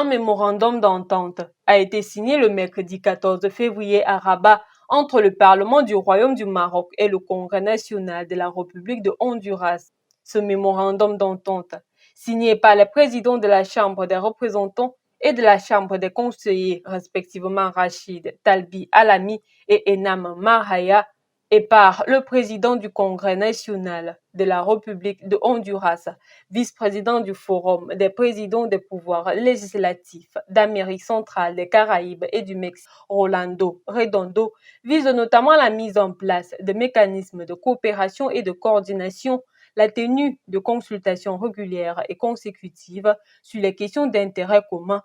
mémorandum d'entente a été signé le mercredi 14 février à Rabat entre le Parlement du Royaume du Maroc et le Congrès national de la République de Honduras. Ce mémorandum d'entente, signé par les présidents de la Chambre des représentants et de la Chambre des conseillers, respectivement Rachid Talbi Alami et Enam Marhaya, et par le président du Congrès national de la République de Honduras, vice-président du Forum des présidents des pouvoirs législatifs d'Amérique centrale, des Caraïbes et du Mexique, Rolando Redondo, vise notamment la mise en place de mécanismes de coopération et de coordination, la tenue de consultations régulières et consécutives sur les questions d'intérêt commun,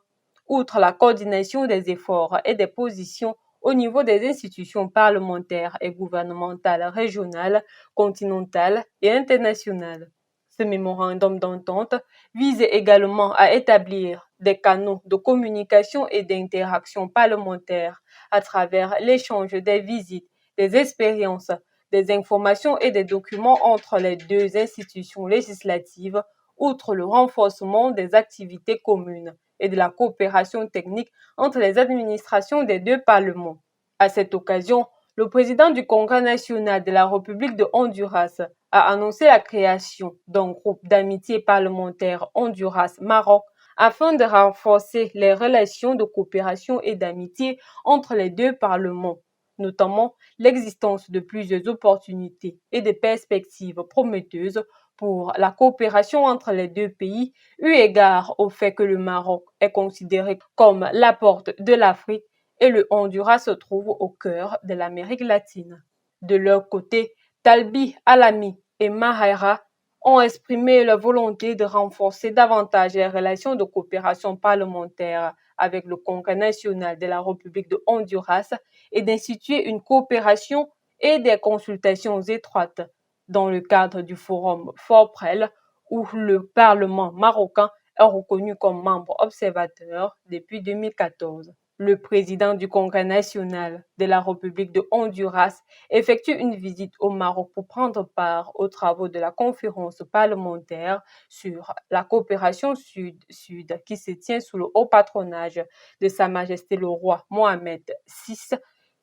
outre la coordination des efforts et des positions au niveau des institutions parlementaires et gouvernementales régionales, continentales et internationales. Ce mémorandum d'entente vise également à établir des canaux de communication et d'interaction parlementaire à travers l'échange des visites, des expériences, des informations et des documents entre les deux institutions législatives, outre le renforcement des activités communes et de la coopération technique entre les administrations des deux parlements. À cette occasion, le président du Congrès national de la République de Honduras a annoncé la création d'un groupe d'amitié parlementaire Honduras-Maroc afin de renforcer les relations de coopération et d'amitié entre les deux parlements, notamment l'existence de plusieurs opportunités et de perspectives prometteuses pour la coopération entre les deux pays, eu égard au fait que le Maroc est considéré comme la porte de l'Afrique et le Honduras se trouve au cœur de l'Amérique latine. De leur côté, Talbi Alami et Mahaira ont exprimé leur volonté de renforcer davantage les relations de coopération parlementaire avec le Congrès national de la République de Honduras et d'instituer une coopération et des consultations étroites dans le cadre du forum Forprel, où le Parlement marocain est reconnu comme membre observateur depuis 2014. Le président du Congrès national de la République de Honduras effectue une visite au Maroc pour prendre part aux travaux de la conférence parlementaire sur la coopération sud-sud qui se tient sous le haut patronage de Sa Majesté le roi Mohamed VI,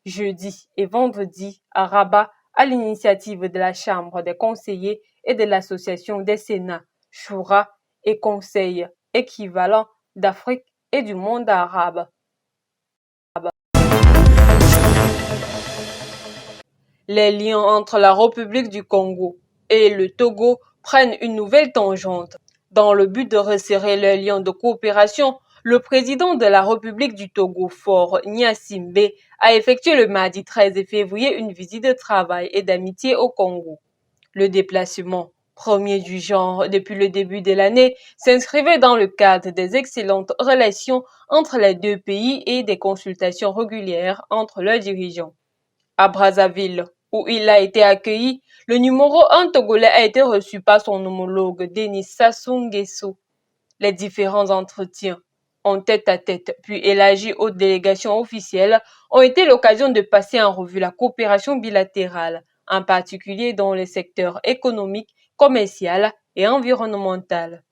jeudi et vendredi à Rabat, à l'initiative de la Chambre des conseillers et de l'Association des Sénats, Choura et Conseil équivalent d'Afrique et du monde arabe. Les liens entre la République du Congo et le Togo prennent une nouvelle tangente. Dans le but de resserrer les liens de coopération, le président de la République du Togo, Faure Gnassingbé, a effectué le mardi 13 février une visite de travail et d'amitié au Congo. Le déplacement, premier du genre depuis le début de l'année, s'inscrivait dans le cadre des excellentes relations entre les deux pays et des consultations régulières entre leurs dirigeants. À Brazzaville, où il a été accueilli, le numéro 1 togolais a été reçu par son homologue Denis Sassou Nguesso. Les différents entretiens, en tête-à-tête puis élargis aux délégations officielles, ont été l'occasion de passer en revue la coopération bilatérale, en particulier dans les secteurs économiques, commercial et environnemental.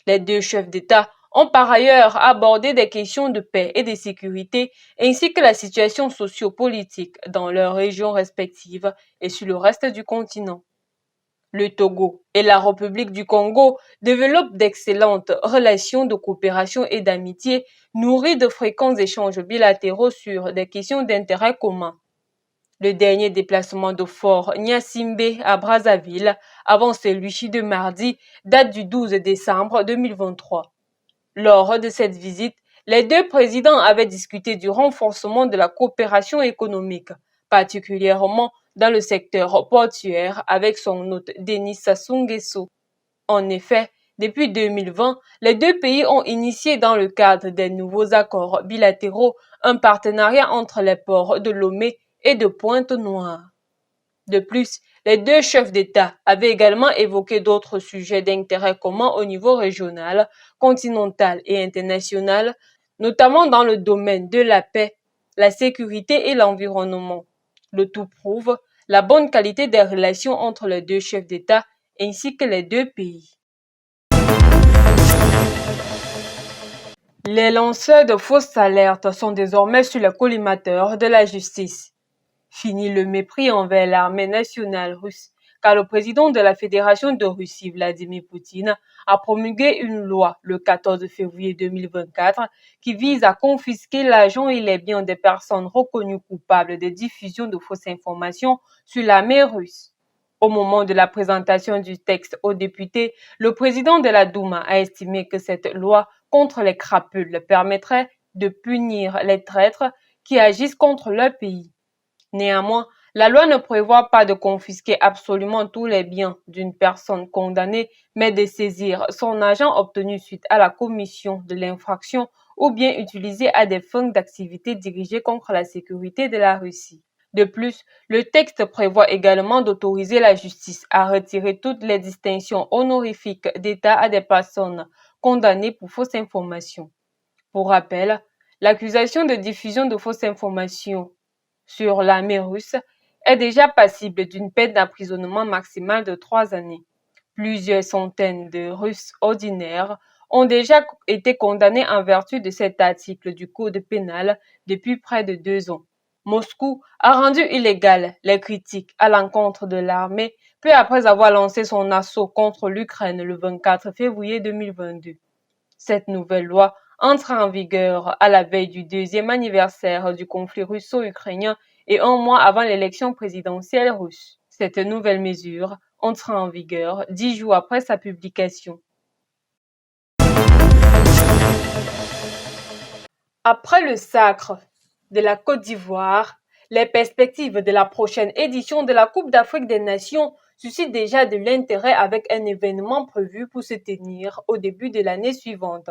Les deux chefs d'État ont par ailleurs abordé des questions de paix et de sécurité ainsi que la situation socio-politique dans leurs régions respectives et sur le reste du continent. Le Togo et la République du Congo développent d'excellentes relations de coopération et d'amitié nourries de fréquents échanges bilatéraux sur des questions d'intérêt commun. Le dernier déplacement de Faure Gnassingbé à Brazzaville, avant celui-ci de mardi, date du 12 décembre 2023. Lors de cette visite, les deux présidents avaient discuté du renforcement de la coopération économique, particulièrement dans le secteur portuaire avec son hôte Denis Sassou Nguesso. En effet, depuis 2020, les deux pays ont initié dans le cadre des nouveaux accords bilatéraux un partenariat entre les ports de Lomé et de Pointe-Noire. De plus, les deux chefs d'État avaient également évoqué d'autres sujets d'intérêt commun au niveau régional, continental et international, notamment dans le domaine de la paix, la sécurité et l'environnement. Le tout prouve la bonne qualité des relations entre les deux chefs d'État ainsi que les deux pays. Les lanceurs de fausses alertes sont désormais sur le collimateur de la justice. Fini le mépris envers l'armée nationale russe, car le président de la Fédération de Russie, Vladimir Poutine, a promulgué une loi le 14 février 2024 qui vise à confisquer l'argent et les biens des personnes reconnues coupables de diffusion de fausses informations sur l'armée russe. Au moment de la présentation du texte aux députés, le président de la Douma a estimé que cette loi contre les crapules permettrait de punir les traîtres qui agissent contre leur pays. Néanmoins, la loi ne prévoit pas de confisquer absolument tous les biens d'une personne condamnée, mais de saisir son argent obtenu suite à la commission de l'infraction ou bien utilisé à des fins d'activité dirigées contre la sécurité de la Russie. De plus, le texte prévoit également d'autoriser la justice à retirer toutes les distinctions honorifiques d'État à des personnes condamnées pour fausses informations. Pour rappel, l'accusation de diffusion de fausses informations sur l'armée russe est déjà passible d'une peine d'emprisonnement maximale de 3 années. Plusieurs centaines de Russes ordinaires ont déjà été condamnés en vertu de cet article du Code pénal depuis près de 2 ans. Moscou a rendu illégales les critiques à l'encontre de l'armée peu après avoir lancé son assaut contre l'Ukraine le 24 février 2022. Cette nouvelle loi entre en vigueur à la veille du 2e anniversaire du conflit russo-ukrainien et un mois avant l'élection présidentielle russe. Cette nouvelle mesure entrera en vigueur 10 jours après sa publication. Après le sacre de la Côte d'Ivoire, les perspectives de la prochaine édition de la Coupe d'Afrique des Nations suscitent déjà de l'intérêt avec un événement prévu pour se tenir au début de l'année suivante.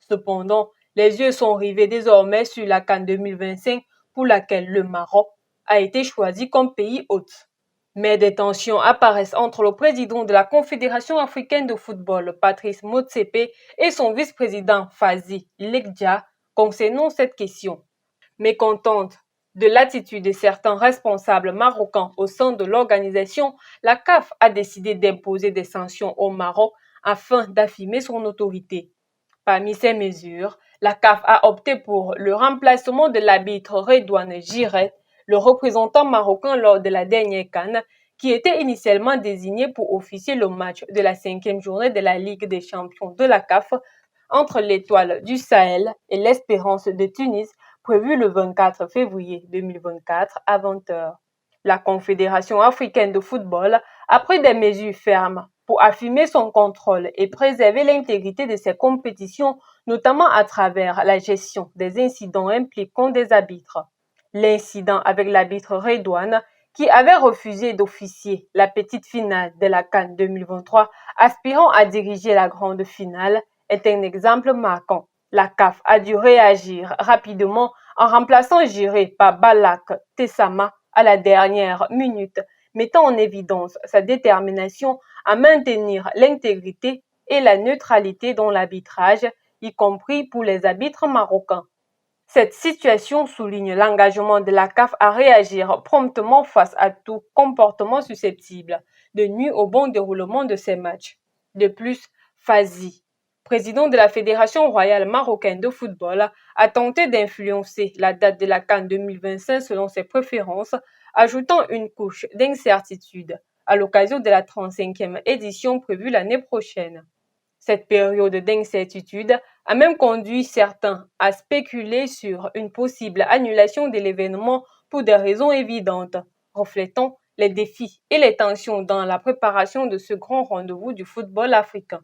Cependant, les yeux sont rivés désormais sur la CAN 2025 pour laquelle le Maroc a été choisi comme pays hôte. Mais des tensions apparaissent entre le président de la Confédération africaine de football, Patrice Motsepe, et son vice-président Fazi Lekdja concernant cette question. Mécontente de l'attitude de certains responsables marocains au sein de l'organisation, la CAF a décidé d'imposer des sanctions au Maroc afin d'affirmer son autorité. Parmi ces mesures, la CAF a opté pour le remplacement de l'arbitre Redouane Giret, le représentant marocain lors de la dernière CAN, qui était initialement désigné pour officier le match de la 5e journée de la Ligue des champions de la CAF entre l'Étoile du Sahel et l'Espérance de Tunis, prévu le 24 février 2024 à 20h. La Confédération africaine de football a pris des mesures fermes pour affirmer son contrôle et préserver l'intégrité de ses compétitions, notamment à travers la gestion des incidents impliquant des arbitres. L'incident avec l'arbitre Redouane, qui avait refusé d'officier la petite finale de la CAN 2023, aspirant à diriger la grande finale, est un exemple marquant. La CAF a dû réagir rapidement en remplaçant Giré par Balak Tessama à la dernière minute, mettant en évidence sa détermination à maintenir l'intégrité et la neutralité dans l'arbitrage, y compris pour les arbitres marocains. Cette situation souligne l'engagement de la CAF à réagir promptement face à tout comportement susceptible de nuire au bon déroulement de ces matchs. De plus, Fazi, président de la Fédération royale marocaine de football, a tenté d'influencer la date de la CAN 2025 selon ses préférences, ajoutant une couche d'incertitude à l'occasion de la 35e édition prévue l'année prochaine. Cette période d'incertitude a même conduit certains à spéculer sur une possible annulation de l'événement pour des raisons évidentes, reflétant les défis et les tensions dans la préparation de ce grand rendez-vous du football africain.